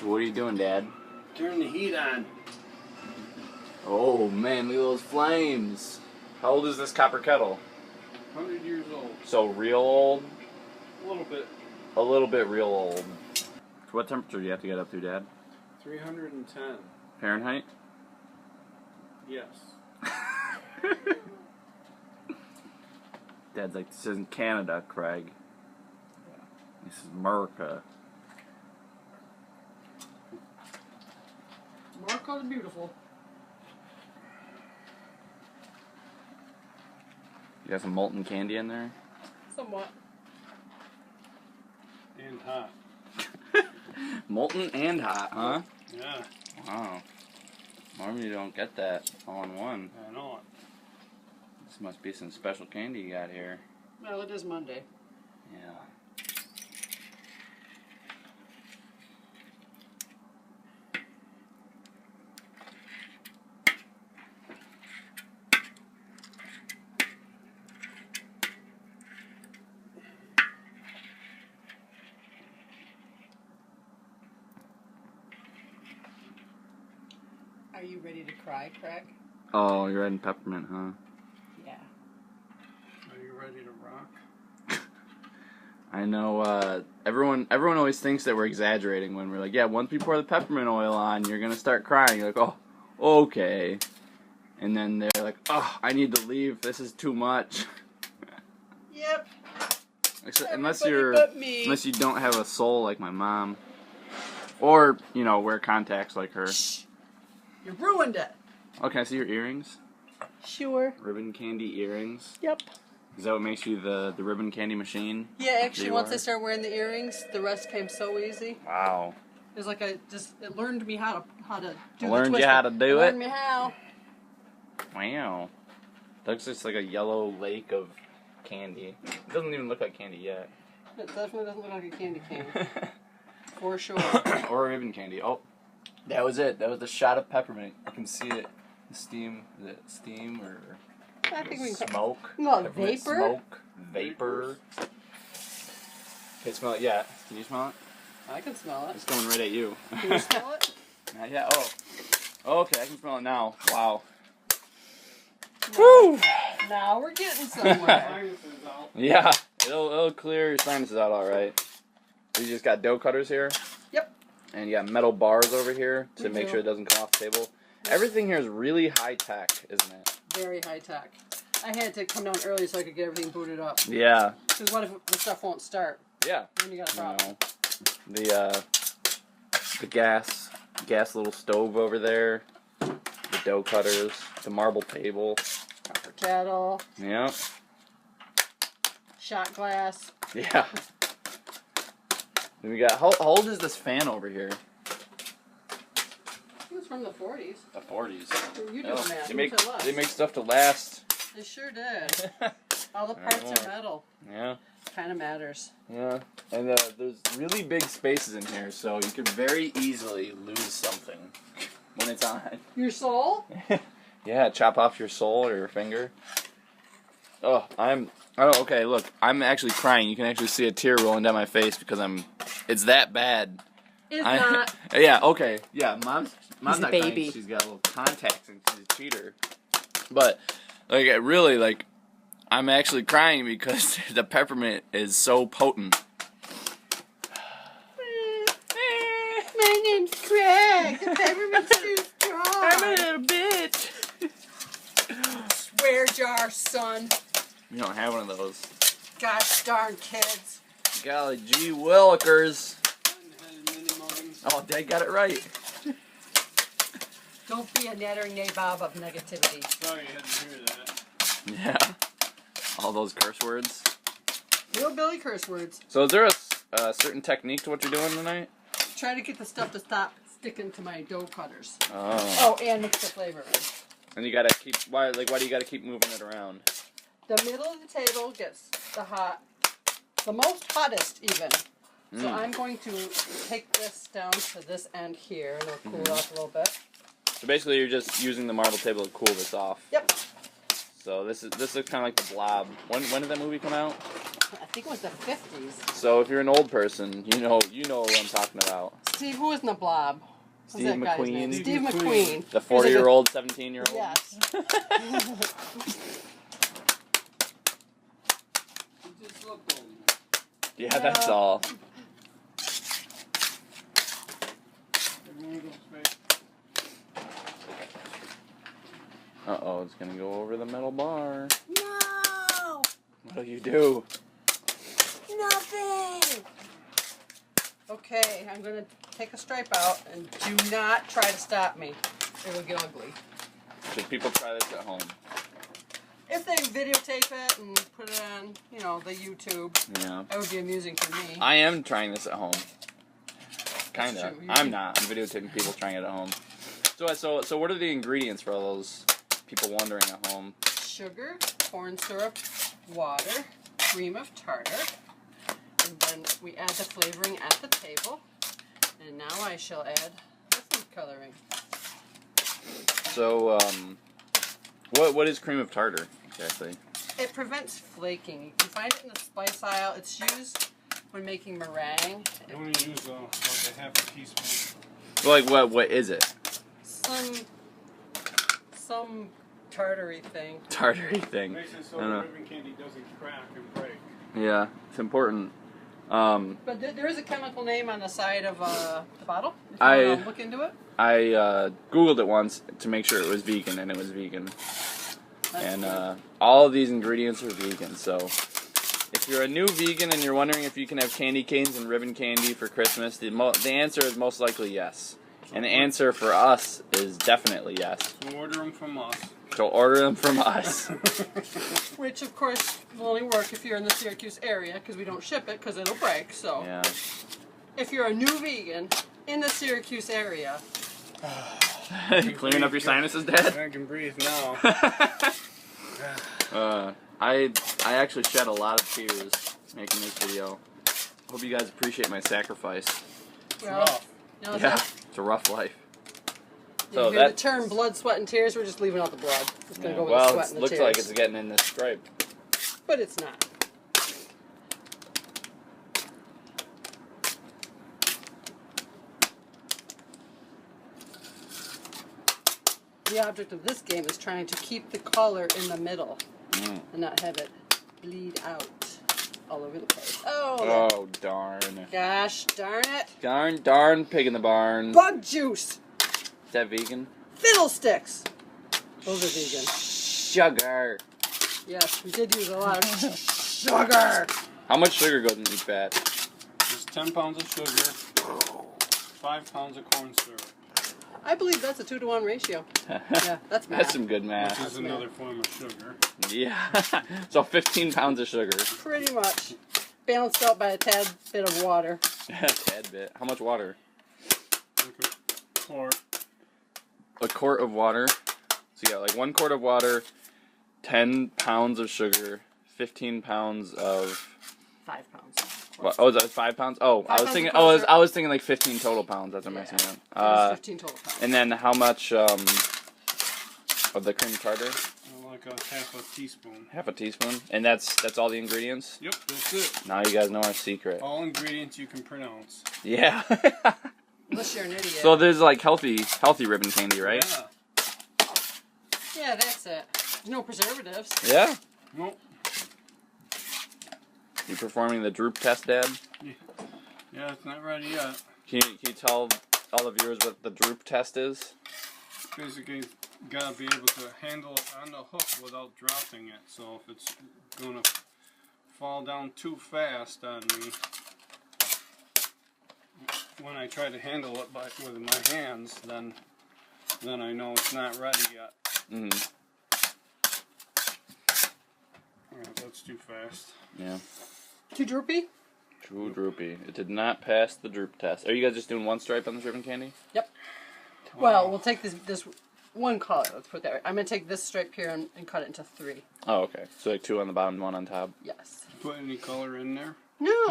So what are you doing, Dad? Turn the heat on. Oh man, look at those flames. How old is this copper kettle? 100 years old. So real old? A little bit. A little bit real old. What temperature do you have to get up to, Dad? 310. Fahrenheit? Yes. Dad's like, this isn't Canada, Craig. This is America. America the beautiful. You got some molten candy in there? Somewhat. And hot. Molten and hot, huh? Yeah. Wow. Normally you don't get that all in one. I know it. This must be some special candy you got here. Well, it is Monday. Yeah. Are you ready to cry, Craig? Oh, you're adding peppermint, huh? Yeah. Are you ready to rock? I know, everyone always thinks that we're exaggerating when we're like, yeah, once we pour the peppermint oil on, you're gonna start crying. You're like, oh, okay. And then they're like, oh, I need to leave, this is too much. Yep. Unless Everybody unless you don't have a soul like my mom. Or, you know, wear contacts like her. Shh. You ruined it. Oh, can I see your earrings? Sure. Ribbon candy earrings? Yep. Is that what makes you the ribbon candy machine? Yeah, actually, You once are? I started wearing the earrings, the rest came so easy. Wow. It was like it learned me how to do Learned the you how to do Learned it? me how. Wow. Looks just like a yellow lake of candy. It doesn't even look like candy yet. It definitely doesn't look like a candy cane. For sure. Or ribbon candy. Oh, that was it. That was the shot of peppermint. You can see it. The steam. Is it steam or I think we can smoke? No, Peppermint vapor? Smoke. Vapor. Okay, smell it. Yeah. Can you smell it? I can smell it. It's going right at you. Can you smell it? Not yet. Oh. Okay, I can smell it now. Wow. Woo! Now we're getting somewhere. Sinuses out. Yeah. It'll clear your sinuses out all right. You just got dough cutters here. Yep. And you got metal bars over here to We make do. sure it doesn't come off the table. Everything here is really high tech, isn't it? Very high tech. I had to come down early so I could get everything booted up. Yeah. Because what if the stuff won't start? Yeah. Then you got a problem. The gas little stove over there, the dough cutters, the marble table. Copper kettle, Yeah. shot glass. Yeah. Then we got how old is this fan over here? It was from the 40s. The 40s. You do Oh, the math. they You make tell us. they make stuff to last. They sure did. All the parts Anymore. are metal. Yeah. Kind of matters. Yeah, and there's really big spaces in here, so you could very easily lose something when it's on. Your soul? Yeah, chop off your sole or your finger. Oh, okay, look, I'm actually crying. You can actually see a tear rolling down my face because it's that bad. It's not. Yeah, okay, yeah, mom's He's a not baby. crying. She's got little contacts and she's a cheater. But, like, really, like, I'm actually crying because the peppermint is so potent. My name's Craig. The peppermint's too strong. I'm a little bitch. Swear jar, son. We don't have one of those. Gosh darn kids. Golly gee willikers. Oh, Dad got it right. Don't be a nattering nabob of negativity. Sorry you had to hear that. Yeah. All those curse words. Hillbilly curse words. So is there a certain technique to what you're doing tonight? Try to get the stuff to stop sticking to my dough cutters. Oh. Oh, and mix the flavor in. And you gotta keep, why do you gotta keep moving it around? The middle of the table gets the most hottest even. So I'm going to take this down to this end here, and it'll cool it off a little bit. So basically you're just using the marble table to cool this off. Yep. So this looks kind of like the Blob. When did that movie come out? I think it was the 50s. So if you're an old person, you know what I'm talking about. Steve, who was in the Blob? What's Steve that guy's McQueen. name? Steve McQueen. The 40-year-old, 17-year-old. Yes. Yeah, that's all. Uh-oh, it's gonna go over the metal bar. No! What'll you do? Nothing! Okay, I'm gonna take a stripe out, and do not try to stop me. It will get ugly. Should people try this at home? If they videotape it and put it on, the YouTube, Yeah. that would be amusing for me. I am trying this at home. Kinda. That's true. I'm not. I'm videotaping people trying it at home. So what are the ingredients for all those people wondering at home? Sugar, corn syrup, water, cream of tartar, and then we add the flavoring at the table. And now I shall add the food coloring. So, what is cream of tartar exactly? It prevents flaking. You can find it in the spice aisle. It's used when making meringue. I only use like a half a teaspoon. Well, what is it? Some tartary thing. Tartary thing. Makes it so the ribbon candy doesn't crack and break. Yeah, it's important. But there is a chemical name on the side of the bottle. If you want to look into it. I Googled it once to make sure it was vegan, and it was vegan. All of these ingredients are vegan, so if you're a new vegan and you're wondering if you can have candy canes and ribbon candy for Christmas, the answer is most likely yes. And the answer for us is definitely yes. So order them from us. So order them from us. Which, of course, will only work if you're in the Syracuse area, because we don't ship it, because it'll break. So, Yeah. if you're a new vegan in the Syracuse area... You clearing up your sinuses, Dad? I can breathe now. I actually shed a lot of tears making this video. Hope you guys appreciate my sacrifice. Rough. It's a rough life. So you hear the term blood, sweat, and tears, we're just leaving out the blood. It's going to go with the sweat and the looks tears. like it's getting in this stripe. But it's not. The object of this game is trying to keep the color in the middle and not have it bleed out all over the place. Oh, darn. Gosh darn it. Darn pig in the barn. Bug juice. Is that vegan? Fiddlesticks. Those are vegan. Sugar. Yes, we did use a lot of sugar. How much sugar goes in each batch? There's 10 pounds of sugar, 5 pounds of corn syrup. I believe that's a 2-to-1 ratio. Yeah, that's math. That's some good math. Which is another form of sugar. Yeah. So 15 pounds of sugar. Pretty much. Balanced out by a tad bit of water. A tad bit. How much water? Like a quart. A quart of water. So you got like 1 quart of water, 10 pounds of sugar, 15 pounds of... 5 pounds. What? Oh, is that 5 pounds? Oh, I was thinking. I was thinking like 15 total pounds. That's what I'm messing up. 15 total pounds. And then how much of the cream tartar? Like a half a teaspoon. Half a teaspoon. And that's all the ingredients. Yep, that's it. Now you guys know our secret. All ingredients you can pronounce. Yeah. Unless you're an idiot. So there's like healthy ribbon candy, right? Yeah. Yeah, that's it. There's no preservatives. Yeah. Nope. You performing the Droop Test, Dad? Yeah, it's not ready yet. Can you tell all the viewers what the Droop Test is? Basically, gotta be able to handle it on the hook without dropping it. So if it's gonna fall down too fast on me, when I try to handle it with my hands, then I know it's not ready yet. Mm-hmm. Yeah, that's too fast. Yeah. Too droopy? Too droopy. It did not pass the Droop Test. Are you guys just doing one stripe on this ribbon candy? Yep. Well, we'll take this one color. Let's put it that way. I'm going to take this stripe here and cut it into 3. Oh, okay. So like 2 on the bottom, 1 on top. Did Yes. you put any color in there? No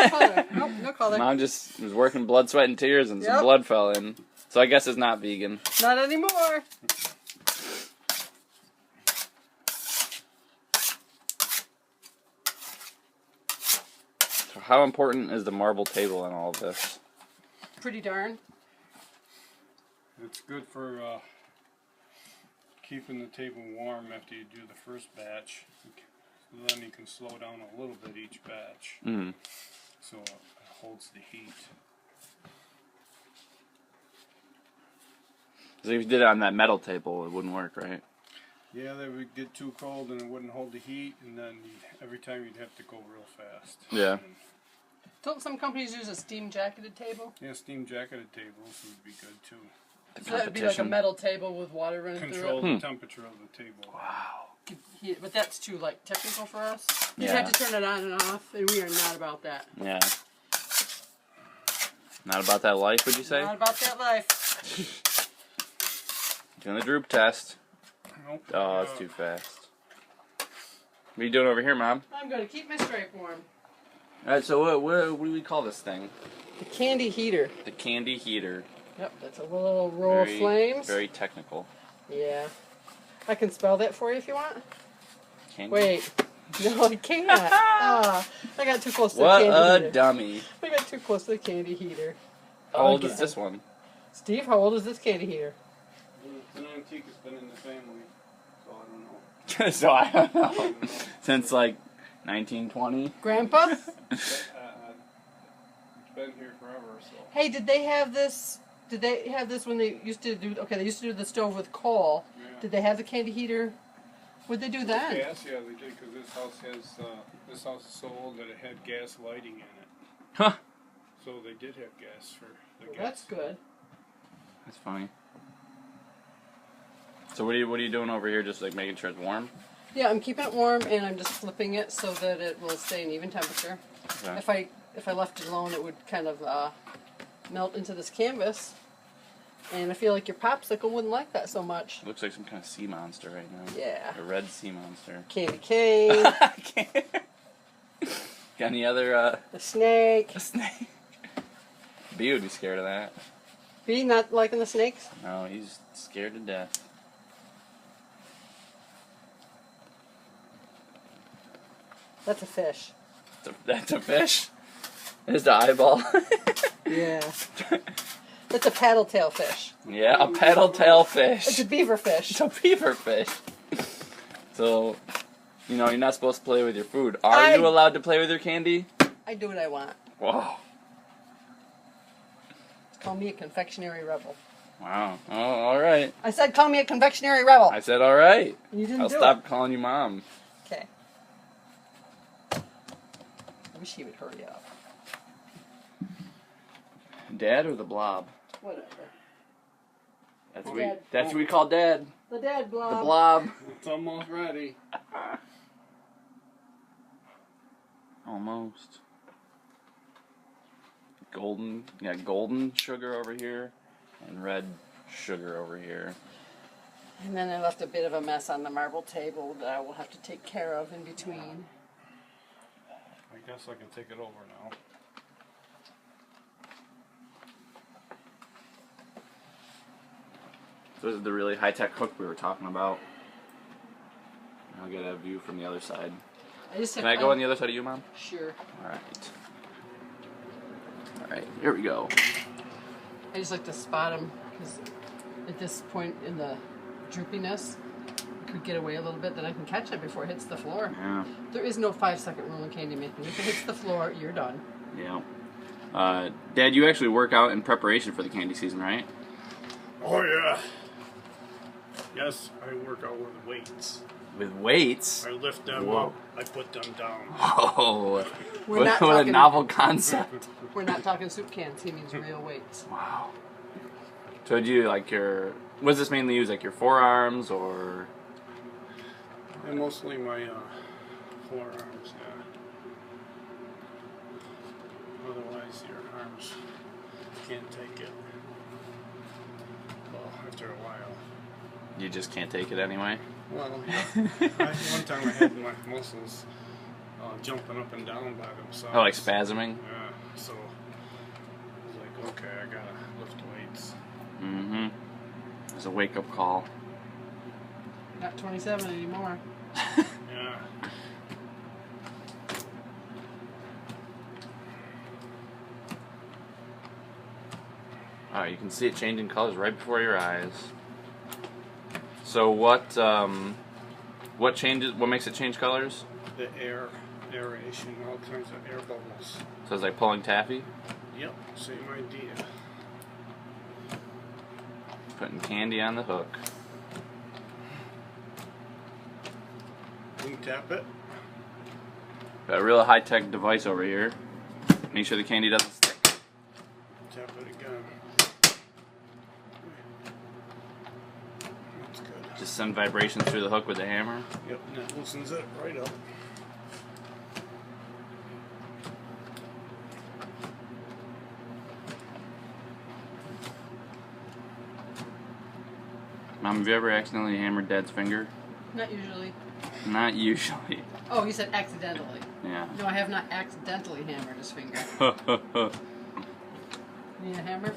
color. Nope, no color. Mom just was working blood, sweat, and tears, and some blood fell in. So I guess it's not vegan. Not anymore. how important is the marble table in all of this? Pretty darn. It's good for keeping the table warm after you do the first batch. Then you can slow down a little bit each batch. Mm. So it holds the heat. So if you did it on that metal table, it wouldn't work, right? Yeah, they would get too cold and it wouldn't hold the heat, and then every time you'd have to go real fast. Yeah. Don't some companies use a steam jacketed table? Yeah, steam jacketed tables would be good too. So that would be like a metal table with water running Control through it? the temperature of the table. Wow. But that's too like technical for us. You'd Yeah. have to turn it on and off, and we are not about that. Yeah. Not about that life, would you say? Not about that life. Doing the droop test. Nope. Oh, it's too fast. What are you doing over here, Mom? I'm going to keep my stripe warm. Alright, so what do we call this thing? The candy heater. The candy heater. Yep, that's a little row of flames. Very technical. Yeah. I can spell that for you if you want. Candy? Wait. No, I can't. I got too close to What the candy a heater. dummy. I got too close to the candy heater. How old Again. is this one? Steve, how old is this candy heater? It's an antique. It's been in the family, so I don't know. So I don't know. Since like 1920? Grandpa? It's been here forever, so. Hey, did they have this? Did they have this when they used to do? Okay, they used to do the stove with coal. Yeah. Did they have the candy heater? What'd they do then? Gas, yeah, they did, because this house is so old that it had gas lighting in it. Huh. So they did have gas for the Well, gas. that's good. That's funny. So what are you doing over here? Just like making sure it's warm? Yeah, I'm keeping it warm and I'm just flipping it so that it will stay an even temperature. Okay. If I left it alone, it would kind of melt into this canvas. And I feel like your popsicle wouldn't like that so much. Looks like some kind of sea monster right now. Yeah. A red sea monster. Candy cane, Got any other a snake. a snake? B would be scared of that. B, not liking the snakes? No, he's scared to death. That's a fish. That's a fish? There's the eyeball. Yeah. That's a paddle tail fish. Yeah, a paddle tail It's fish. a beaver fish. It's a beaver fish. So, you know, you're not supposed to play with your food. Are you allowed to play with your candy? I do what I want. Whoa. Call me a confectionery rebel. Wow. Oh, all right. I said call me a confectionery rebel. I said all right. You didn't I'll do stop calling you Mom. it. Okay. I wish he would hurry up. Dad or the blob? Whatever. That's Dad. what we call Dad. The dad blob. The blob. It's almost ready. Almost. Golden. Yeah, golden sugar over here, and red sugar over here. And then I left a bit of a mess on the marble table that I will have to take care of in between. I guess I can take it over now. So this is the really high-tech hook we were talking about. I'll get a view from the other side. Can I go on the other side of you, Mom? Sure. Alright. Alright, here we go. I just like to spot them because at this point in the droopiness, it could get away a little bit, then I can catch it before it hits the floor. Yeah. There is no 5-second rule in candy making. If it hits the floor, you're done. Yeah. Dad, you actually work out in preparation for the candy season, right? Oh yeah. Yes, I work out with weights. With weights? I lift them Whoa. up. I put them down. Oh, We're what not a talking- novel concept. We're not talking soup cans. He means real weights. Wow. So do you like what does this mainly use, like your forearms or? And mostly my forearms, yeah. Otherwise, your arms can't take it. Well, after a while. You just can't take it anyway? Well, one time I had my muscles jumping up and down by themselves. Oh, like spasming? Yeah, so I was like, okay, I gotta lift weights. Mm-hmm. It's a wake-up call. Not 27 anymore. Yeah. Oh, you can see it changing colors right before your eyes. So what changes? What makes it change colors? The aeration, all kinds of air bubbles. So it's like pulling taffy. Yep, same idea. Putting candy on the hook. You can tap it. Got a real high-tech device over here. Make sure the candy doesn't stick. Tap it again. That's good. Just send vibrations through the hook with the hammer. Yep, and that loosens it right up. Mom, have you ever accidentally hammered Dad's finger? Not usually. Not usually. Oh, he said accidentally. Yeah. No, I have not accidentally hammered his finger. Need a hammer?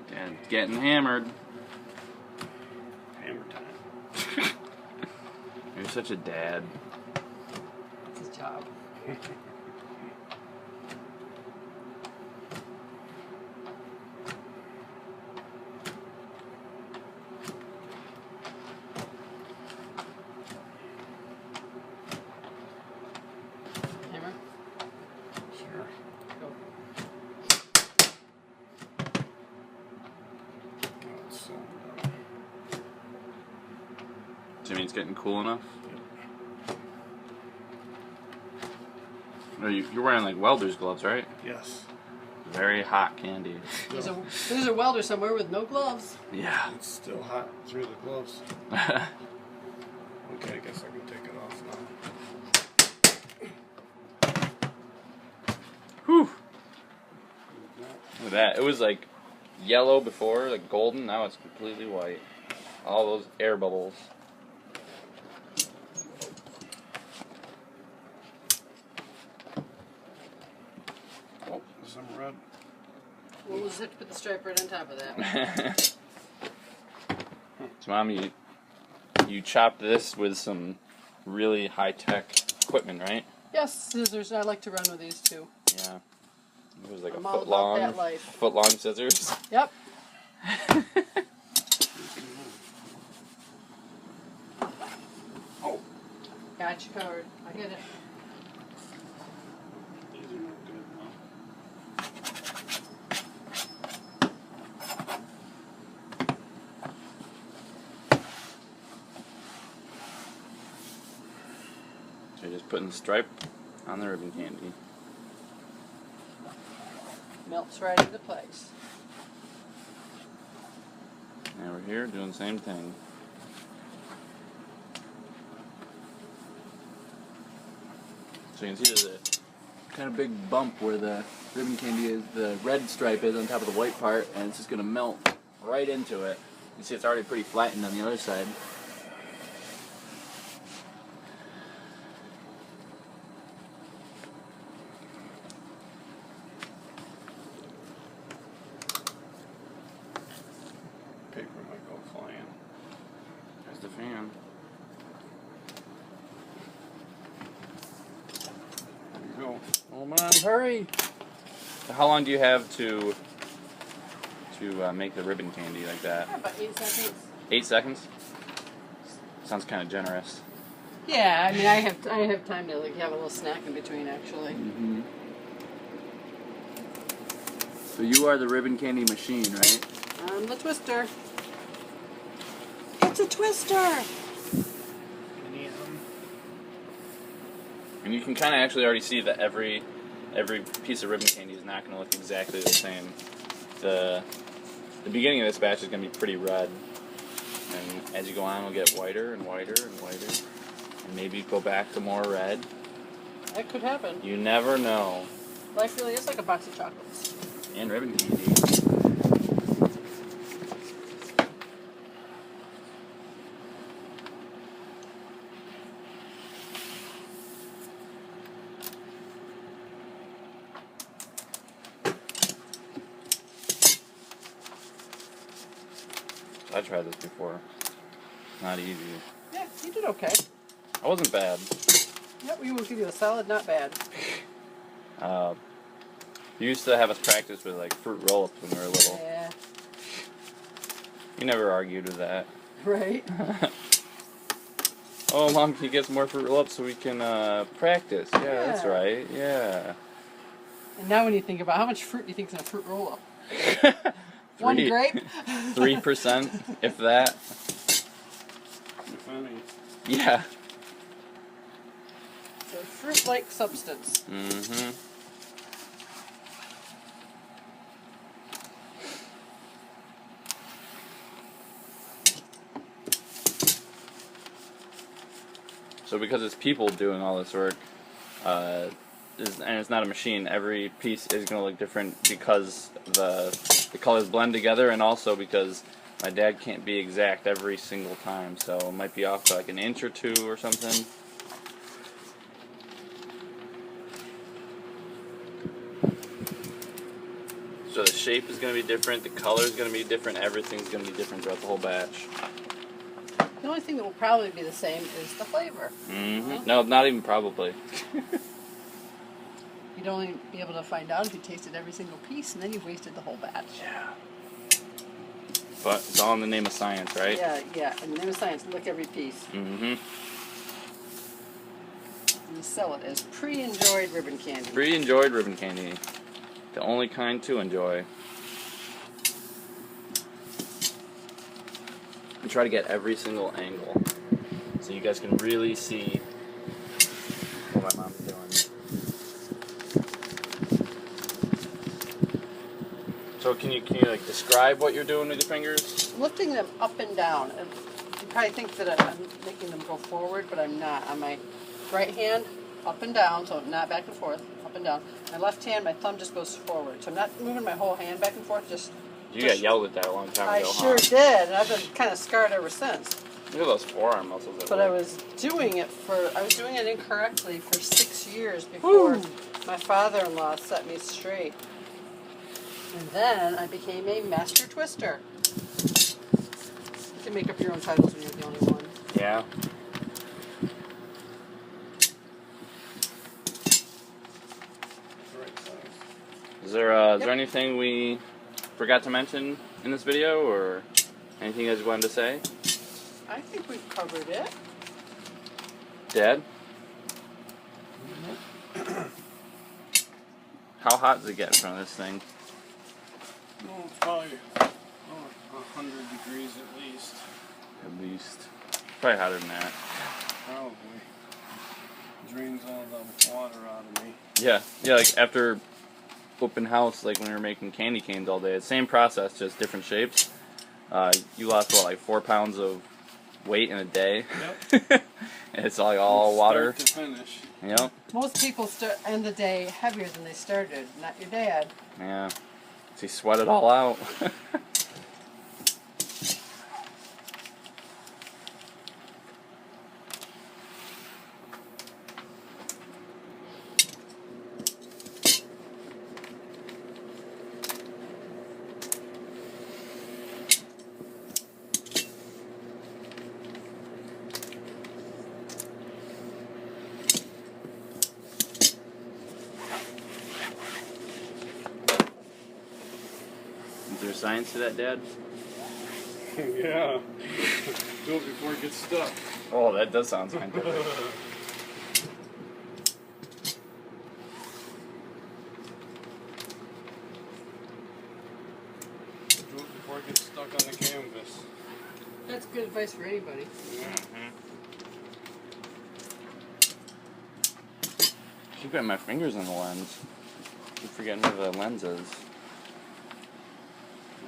Dad's getting hammered. Hammer time. You're such a dad. That's his job. Hammer? Sure. Go. Oh, it's so So you mean it's getting cool enough? No, you're wearing like welder's gloves, right? yes. Very hot candy. There's a welder somewhere with no gloves. Yeah. It's still hot through the gloves. Okay, I guess I can take it off now. Whew. Look at that. It was like yellow before, like golden. Now it's completely white. All those air bubbles. Oh, there's some red. We'll just have to put the stripe right on top of that. So, Mom, you chopped this with some really high-tech equipment, right? Yes, scissors. I like to run with these too. Yeah. It was like I'm a all foot about long, that life. foot-long scissors. Yep. Oh, Got you covered. I get it. these are not good. So you're just putting the stripe on the ribbon candy. Melts right into place. Now we're here doing the same thing. So you can see there's a kind of big bump where the ribbon candy is, the red stripe is on top of the white part, and it's just going to melt right into it. You see it's already pretty flattened on the other side. Paper might go flying. There's the fan. There you go. Oh man, hurry! So how long do you have to make the ribbon candy like that? Yeah, about 8 seconds. 8 seconds? Sounds kind of generous. Yeah, I mean, I have time to like have a little snack in between, actually. Mm-hmm. So you are the ribbon candy machine, right? I'm the twister. It's a twister. And you can kind of actually already see that every piece of ribbon candy is not going to look exactly the same. The beginning of this batch is going to be pretty red, and as you go on, it'll get whiter and whiter and whiter, and maybe go back to more red. That could happen. You never know. Life really is like a box of chocolates. And ribbon candy. I tried this before. Not easy. Yeah, you did okay. I wasn't bad. Yep, we will give you a solid not bad. You used to have us practice with like fruit roll-ups when we were little. Yeah. You never argued with that. Right. Oh, Mom, can you get some more fruit roll-ups so we can practice? Yeah, that's Yeah. right. Yeah. And now when you think about how much fruit do you think is in a fruit roll-up? 1 Three- grape? 3%, if that. If any. Yeah. So fruit-like substance. Mm-hmm. So because it's people doing all this work, and it's not a machine, every piece is going to look different because the colors blend together, and also because my dad can't be exact every single time, so it might be off by like an inch or two or something. So the shape is going to be different, the color is going to be different, everything's going to be different throughout the whole batch. The only thing that will probably be the same is the flavor. Mm-hmm. No, not even probably. You'd only be able to find out if you tasted every single piece, and then you've wasted the whole batch. Yeah. But it's all in the name of science, right? Yeah. In the name of science, look every piece. Mm-hmm. And you sell it as pre-enjoyed ribbon candy. Pre-enjoyed ribbon candy. The only kind to enjoy. And try to get every single angle so you guys can really see what my mom's doing. So can you like describe what you're doing with your fingers? Lifting them up and down. And you probably think that I'm making them go forward, but I'm not. On my right hand, up and down, so not back and forth, up and down. My left hand, my thumb just goes forward. So I'm not moving my whole hand back and forth, just... You got yelled at that a long time I ago, sure huh? did, and I've been kind of scarred ever since. Look at those forearm muscles. But I was doing it incorrectly for 6 years before my father-in-law set me straight. And then I became a master twister. You can make up your own titles when you're the only one. Yeah. Is there anything we forgot to mention in this video, or anything you guys wanted to say? I think we've covered it. Dad? How hot does it get in front of this thing? Well, probably 100 degrees at least. At least. Probably hotter than that. Probably. Drains all the water out of me. Yeah, like after open house, like when we were making candy canes all day, same process, just different shapes. You lost, what, like 4 pounds of weight in a day? Yep. And it's like all water. Start to finish. Yep. Most people end the day heavier than they started, not your dad. Yeah. So he sweat it all out. Is there science to that, Dad? Yeah. Do it before it gets stuck. Oh, that does sound scientific. Do it before it gets stuck on the canvas. That's good advice for anybody. Keep getting my fingers in the lens. Keep forgetting where the lens is.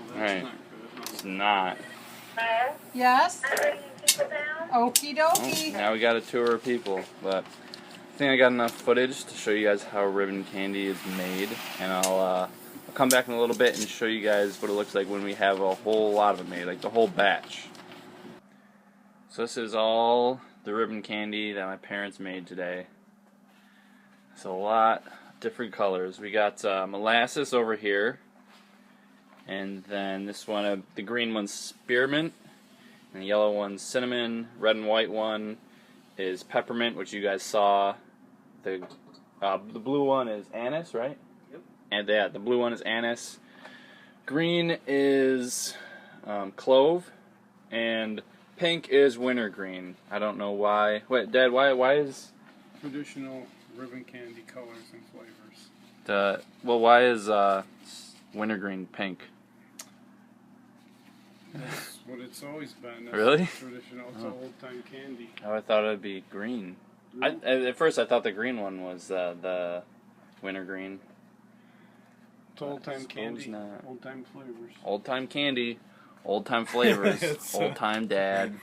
Well, Right. that's not good. It's not. Yes? Okie Oh, dokie. now we got a tour of people, but I think I got enough footage to show you guys how ribbon candy is made, and I'll come back in a little bit and show you guys what it looks like when we have a whole lot of it made, like the whole batch. So this is all the ribbon candy that my parents made today. It's a lot of different colors. We got molasses over here, and then this one, the green one's spearmint, and the yellow one's cinnamon. Red and white one is peppermint, which you guys saw. The blue one is anise, right? Yep. and yeah, the blue one is anise. Green is clove, and pink is wintergreen. I don't know why. Wait, Dad, why is Traditional ribbon candy colors and flavors. why is wintergreen pink? That's what it's always been. That's Really? Traditional. It's old time candy. Oh, I thought it'd be green. At first, I thought the green one was the wintergreen. It's old time Suppose candy. not. Old time flavors. Old time candy, old time flavors, It's, old time dad.